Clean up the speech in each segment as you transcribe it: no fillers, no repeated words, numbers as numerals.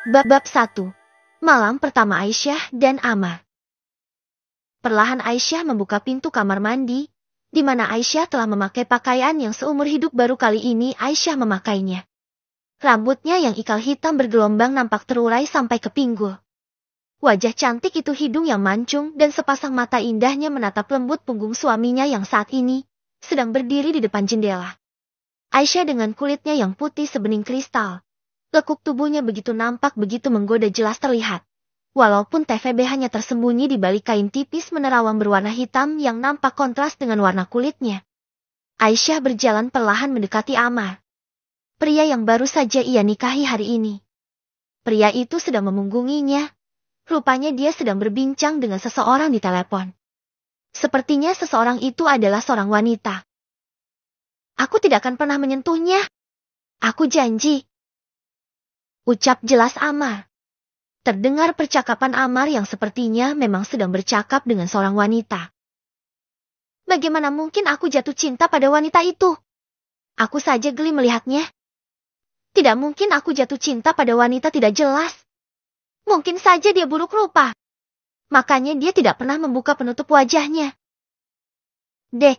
Bab 1. Malam pertama Aisyah dan Amar. Perlahan Aisyah membuka pintu kamar mandi, di mana Aisyah telah memakai pakaian yang seumur hidup baru kali ini Aisyah memakainya. Rambutnya yang ikal hitam bergelombang nampak terurai sampai ke pinggul. Wajah cantik itu hidung yang mancung dan sepasang mata indahnya menatap lembut punggung suaminya yang saat ini sedang berdiri di depan jendela. Aisyah dengan kulitnya yang putih sebening kristal. Lekuk tubuhnya begitu nampak begitu menggoda jelas terlihat. Walaupun TVB hanya tersembunyi di balik kain tipis menerawang berwarna hitam yang nampak kontras dengan warna kulitnya. Aisyah berjalan perlahan mendekati Amar. Pria yang baru saja ia nikahi hari ini. Pria itu sedang memunggunginya. Rupanya dia sedang berbincang dengan seseorang di telepon. Sepertinya seseorang itu adalah seorang wanita. Aku tidak akan pernah menyentuhnya. Aku janji. Ucap jelas Amar. Terdengar percakapan Amar yang sepertinya memang sedang bercakap dengan seorang wanita. Bagaimana mungkin aku jatuh cinta pada wanita itu? Aku saja geli melihatnya. Tidak mungkin aku jatuh cinta pada wanita tidak jelas. Mungkin saja dia buruk rupa. Makanya dia tidak pernah membuka penutup wajahnya. Dek,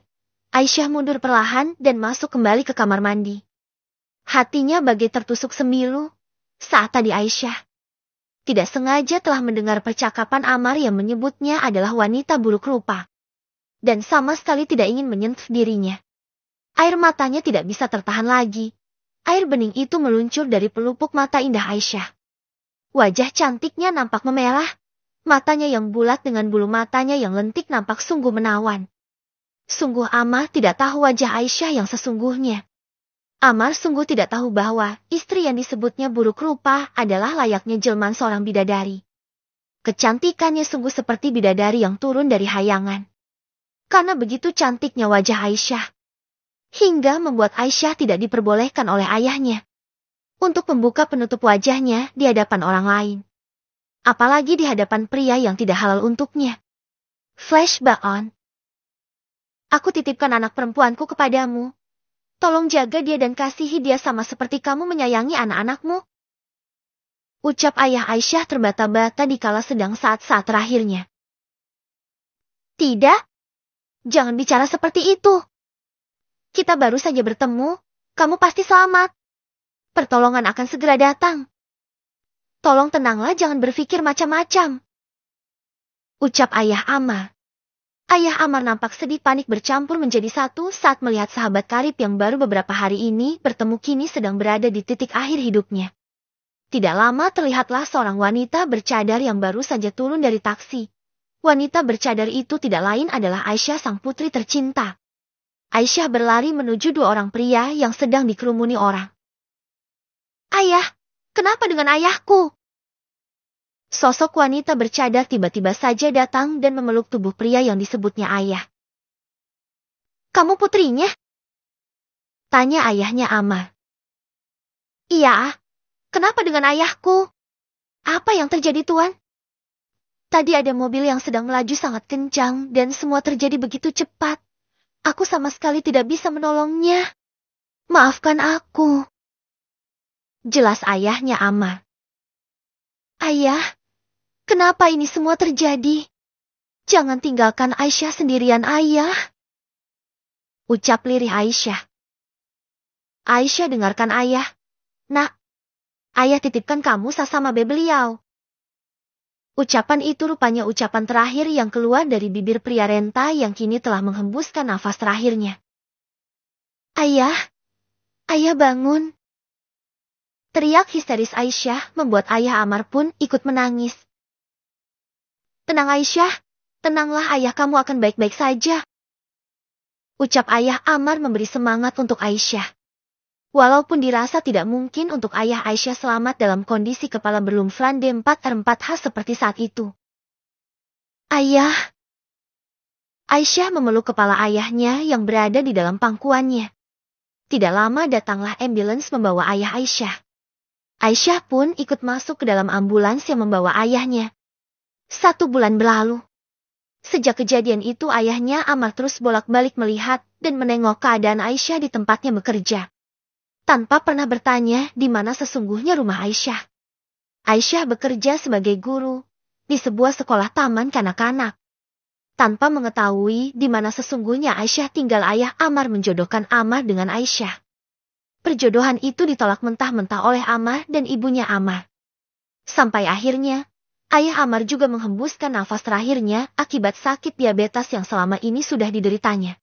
Aisyah mundur perlahan dan masuk kembali ke kamar mandi. Hatinya bagai tertusuk sembilu. Saat tadi Aisyah tidak sengaja telah mendengar percakapan Amar yang menyebutnya adalah wanita buruk rupa. Dan sama sekali tidak ingin menyentuh dirinya. Air matanya tidak bisa tertahan lagi. Air bening itu meluncur dari pelupuk mata indah Aisyah. Wajah cantiknya nampak memerah. Matanya yang bulat dengan bulu matanya yang lentik nampak sungguh menawan. Sungguh Amar tidak tahu wajah Aisyah yang sesungguhnya. Amar sungguh tidak tahu bahwa istri yang disebutnya buruk rupa adalah layaknya jelmaan seorang bidadari. Kecantikannya sungguh seperti bidadari yang turun dari hayangan. Karena begitu cantiknya wajah Aisyah. Hingga membuat Aisyah tidak diperbolehkan oleh ayahnya untuk membuka penutup wajahnya di hadapan orang lain. Apalagi di hadapan pria yang tidak halal untuknya. Flashback on. Aku titipkan anak perempuanku kepadamu. Tolong jaga dia dan kasihi dia sama seperti kamu menyayangi anak-anakmu. Ucap ayah Aisyah terbata-bata dikala sedang saat-saat terakhirnya. Tidak. Jangan bicara seperti itu. Kita baru saja bertemu, kamu pasti selamat. Pertolongan akan segera datang. Tolong tenanglah, jangan berpikir macam-macam. Ucap ayah Amar. Ayah Amar nampak sedih panik bercampur menjadi satu saat melihat sahabat karib yang baru beberapa hari ini bertemu kini sedang berada di titik akhir hidupnya. Tidak lama terlihatlah seorang wanita bercadar yang baru saja turun dari taksi. Wanita bercadar itu tidak lain adalah Aisyah sang putri tercinta. Aisyah berlari menuju dua orang pria yang sedang dikerumuni orang. Ayah, kenapa dengan ayahku? Sosok wanita bercadar tiba-tiba saja datang dan memeluk tubuh pria yang disebutnya ayah. Kamu putrinya? Tanya ayahnya Amar. Iya, kenapa dengan ayahku? Apa yang terjadi tuan? Tadi ada mobil yang sedang melaju sangat kencang dan semua terjadi begitu cepat. Aku sama sekali tidak bisa menolongnya. Maafkan aku. Jelas ayahnya Amar. Ayah. Kenapa ini semua terjadi? Jangan tinggalkan Aisyah sendirian, ayah. Ucap lirih Aisyah. Aisyah dengarkan ayah. Nak, ayah titipkan kamu sama beliau. Ucapan itu rupanya ucapan terakhir yang keluar dari bibir pria renta yang kini telah menghembuskan nafas terakhirnya. Ayah, ayah bangun. Teriak histeris Aisyah membuat ayah Amar pun ikut menangis. Tenang Aisyah, tenanglah ayah, kamu akan baik-baik saja. Ucap ayah Amar memberi semangat untuk Aisyah. Walaupun dirasa tidak mungkin untuk ayah Aisyah selamat dalam kondisi kepala berlumfran D4R4H seperti saat itu. Ayah. Aisyah memeluk kepala ayahnya yang berada di dalam pangkuannya. Tidak lama datanglah ambulans membawa ayah Aisyah. Aisyah pun ikut masuk ke dalam ambulans yang membawa ayahnya. 1 bulan berlalu. Sejak kejadian itu ayahnya Amar terus bolak-balik melihat dan menengok keadaan Aisyah di tempatnya bekerja. Tanpa pernah bertanya di mana sesungguhnya rumah Aisyah. Aisyah bekerja sebagai guru di sebuah sekolah taman kanak-kanak. Tanpa mengetahui di mana sesungguhnya Aisyah tinggal, ayah Ammar menjodohkan Ammar dengan Aisyah. Perjodohan itu ditolak mentah-mentah oleh Ammar dan ibunya Ammar. Sampai akhirnya, ayah Ammar juga menghembuskan nafas terakhirnya akibat sakit diabetes yang selama ini sudah dideritanya.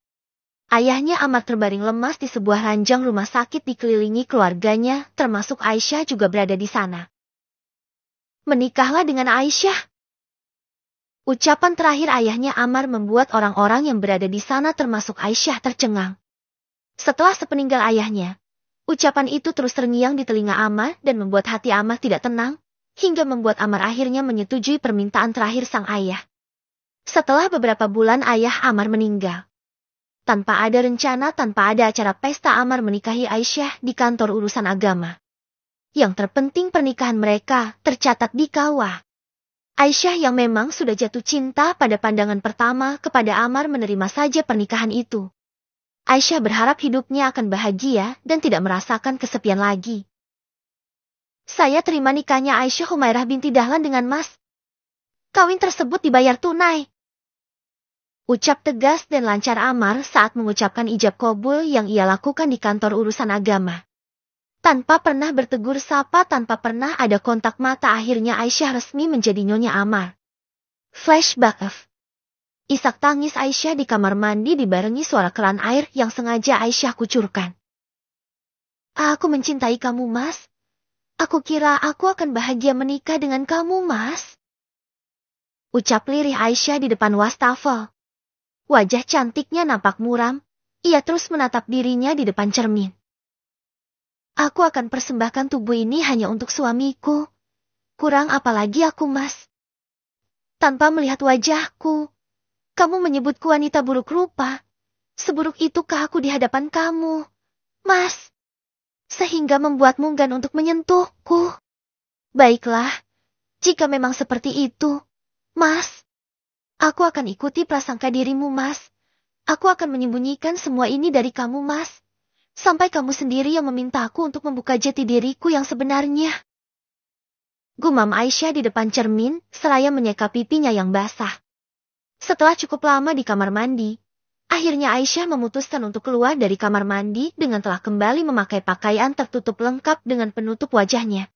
Ayahnya Ammar terbaring lemas di sebuah ranjang rumah sakit dikelilingi keluarganya, termasuk Aisyah juga berada di sana. Menikahlah dengan Aisyah. Ucapan terakhir ayahnya Ammar membuat orang-orang yang berada di sana termasuk Aisyah tercengang. Setelah sepeninggal ayahnya, ucapan itu terus terngiang di telinga Ammar dan membuat hati Ammar tidak tenang, hingga membuat Ammar akhirnya menyetujui permintaan terakhir sang ayah. Setelah beberapa bulan ayah Ammar meninggal. Tanpa ada rencana, tanpa ada acara pesta, Ammar menikahi Aisyah di kantor urusan agama. Yang terpenting pernikahan mereka tercatat di kawah. Aisyah yang memang sudah jatuh cinta pada pandangan pertama kepada Ammar menerima saja pernikahan itu. Aisyah berharap hidupnya akan bahagia dan tidak merasakan kesepian lagi. Saya terima nikahnya Aisyah Humairah binti Dahlan dengan Mas. Kawin tersebut dibayar tunai. Ucap tegas dan lancar Ammar saat mengucapkan ijab kabul yang ia lakukan di kantor urusan agama. Tanpa pernah bertegur sapa, tanpa pernah ada kontak mata, akhirnya Aisyah resmi menjadi nyonya Ammar. Flashback of. Isak tangis Aisyah di kamar mandi dibarengi suara keran air yang sengaja Aisyah kucurkan. Aku mencintai kamu, Mas. Aku kira aku akan bahagia menikah dengan kamu, Mas. Ucap lirih Aisyah di depan wastafel. Wajah cantiknya nampak muram. Ia terus menatap dirinya di depan cermin. Aku akan persembahkan tubuh ini hanya untuk suamiku. Kurang apa lagi aku, Mas? Tanpa melihat wajahku, kamu menyebutku wanita buruk rupa. Seburuk itukah aku di hadapan kamu, Mas? Sehingga membuatmu enggan untuk menyentuhku. Baiklah, jika memang seperti itu, Mas. Aku akan ikuti prasangka dirimu, Mas. Aku akan menyembunyikan semua ini dari kamu, Mas. Sampai kamu sendiri yang meminta aku untuk membuka jati diriku yang sebenarnya. Gumam Aisyah di depan cermin, seraya menyeka pipinya yang basah. Setelah cukup lama di kamar mandi, akhirnya Aisyah memutuskan untuk keluar dari kamar mandi dengan telah kembali memakai pakaian tertutup lengkap dengan penutup wajahnya.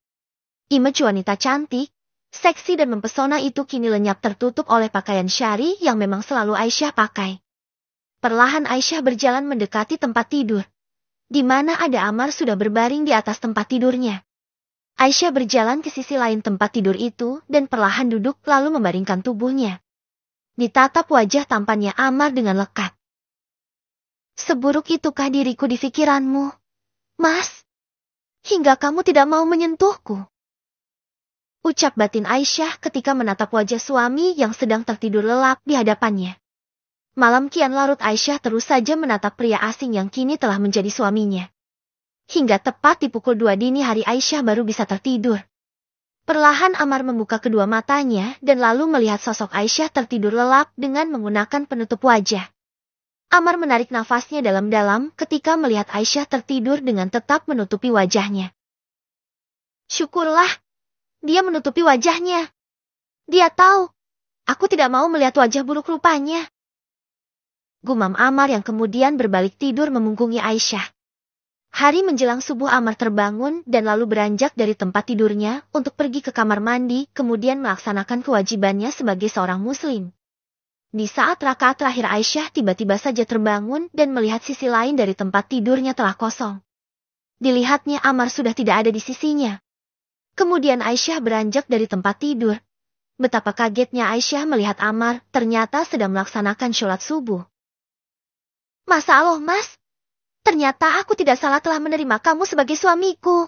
Image wanita cantik, seksi dan mempesona itu kini lenyap tertutup oleh pakaian syari yang memang selalu Aisyah pakai. Perlahan Aisyah berjalan mendekati tempat tidur, di mana ada Ammar sudah berbaring di atas tempat tidurnya. Aisyah berjalan ke sisi lain tempat tidur itu dan perlahan duduk lalu membaringkan tubuhnya. Ditatap wajah tampannya Ammar dengan lekat. Seburuk itukah diriku di pikiranmu, Mas? Hingga kamu tidak mau menyentuhku? Ucap batin Aisyah ketika menatap wajah suami yang sedang tertidur lelap di hadapannya. Malam kian larut, Aisyah terus saja menatap pria asing yang kini telah menjadi suaminya. Hingga tepat di pukul 2 dini hari Aisyah baru bisa tertidur. Perlahan Ammar membuka kedua matanya dan lalu melihat sosok Aisyah tertidur lelap dengan menggunakan penutup wajah. Ammar menarik nafasnya dalam-dalam ketika melihat Aisyah tertidur dengan tetap menutupi wajahnya. Syukurlah, dia menutupi wajahnya. Dia tahu, aku tidak mau melihat wajah buruk rupanya. Gumam Ammar yang kemudian berbalik tidur memunggungi Aisyah. Hari menjelang subuh Ammar terbangun dan lalu beranjak dari tempat tidurnya untuk pergi ke kamar mandi, kemudian melaksanakan kewajibannya sebagai seorang muslim. Di saat rakaat terakhir Aisyah tiba-tiba saja terbangun dan melihat sisi lain dari tempat tidurnya telah kosong. Dilihatnya Ammar sudah tidak ada di sisinya. Kemudian Aisyah beranjak dari tempat tidur. Betapa kagetnya Aisyah melihat Ammar ternyata sedang melaksanakan sholat subuh. Masya Allah, Mas. Ternyata aku tidak salah telah menerima kamu sebagai suamiku.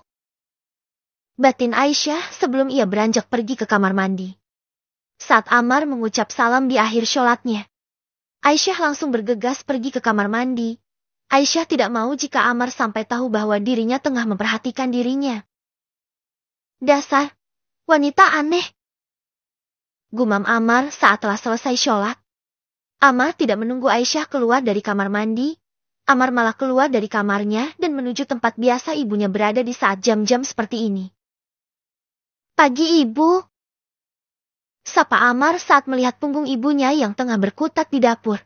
Batin Aisyah sebelum ia beranjak pergi ke kamar mandi. Saat Ammar mengucap salam di akhir sholatnya, Aisyah langsung bergegas pergi ke kamar mandi. Aisyah tidak mau jika Ammar sampai tahu bahwa dirinya tengah memperhatikan dirinya. Dasar wanita aneh, gumam Ammar saat telah selesai sholat. Ammar tidak menunggu Aisyah keluar dari kamar mandi. Ammar malah keluar dari kamarnya dan menuju tempat biasa ibunya berada di saat jam-jam seperti ini. Pagi ibu. Sapa Amar saat melihat punggung ibunya yang tengah berkutat di dapur.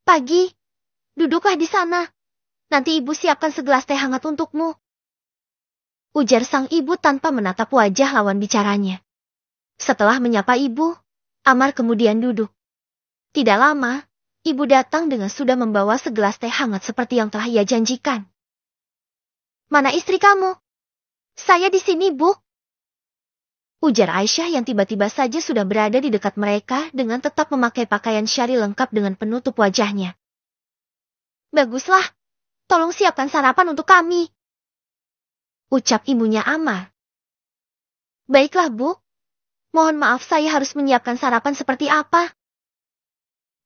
Pagi, duduklah di sana. Nanti ibu siapkan segelas teh hangat untukmu. Ujar sang ibu tanpa menatap wajah lawan bicaranya. Setelah menyapa ibu, Amar kemudian duduk. Tidak lama, ibu datang dengan sudah membawa segelas teh hangat seperti yang telah ia janjikan. Mana istri kamu? Saya di sini, Bu. Ujar Aisyah yang tiba-tiba saja sudah berada di dekat mereka dengan tetap memakai pakaian syari lengkap dengan penutup wajahnya. Baguslah, tolong siapkan sarapan untuk kami. Ucap ibunya Amar. Baiklah, Bu. Mohon maaf saya harus menyiapkan sarapan seperti apa?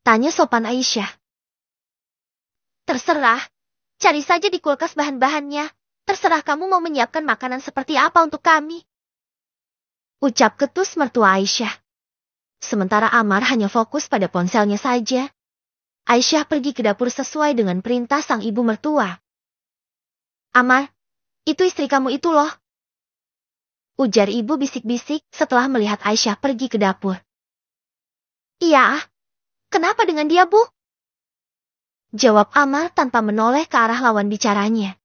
Tanya sopan Aisyah. Terserah, cari saja di kulkas bahan-bahannya. Terserah kamu mau menyiapkan makanan seperti apa untuk kami. Ucap ketus mertua Aisyah. Sementara Amar hanya fokus pada ponselnya saja. Aisyah pergi ke dapur sesuai dengan perintah sang ibu mertua. Amar, itu istri kamu itu loh. Ujar ibu bisik-bisik setelah melihat Aisyah pergi ke dapur. Iya, kenapa dengan dia, Bu? Jawab Amar tanpa menoleh ke arah lawan bicaranya.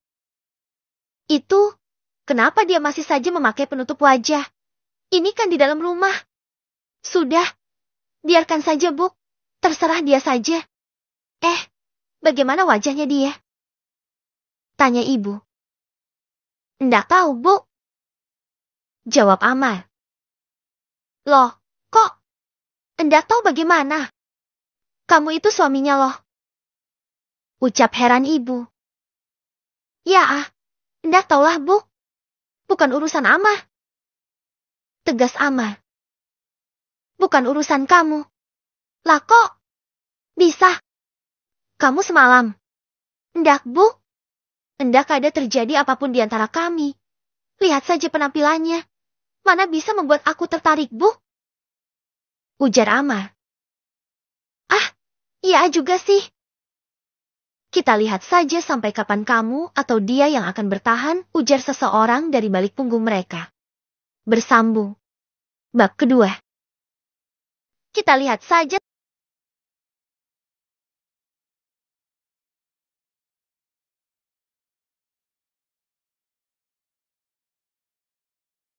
Itu, kenapa dia masih saja memakai penutup wajah? Ini kan di dalam rumah. Sudah, biarkan saja, Bu. Terserah dia saja. Bagaimana wajahnya dia? Tanya ibu. Ndak tahu, Bu. Jawab Amar. Loh, kok? Ndak tahu bagaimana? Kamu itu suaminya loh. Ucap heran ibu. Ya, ndak tahulah, Bu. Bukan urusan Amar. Tegas Amar. Bukan urusan kamu. Lah kok? Bisa. Kamu semalam. Ndak, Bu. Ndak ada terjadi apapun di antara kami. Lihat saja penampilannya. Mana bisa membuat aku tertarik, Bu? Ujar Amar. Iya juga sih. Kita lihat saja sampai kapan kamu atau dia yang akan bertahan, ujar seseorang dari balik punggung mereka. Bersambung. Bab kedua. Kita lihat saja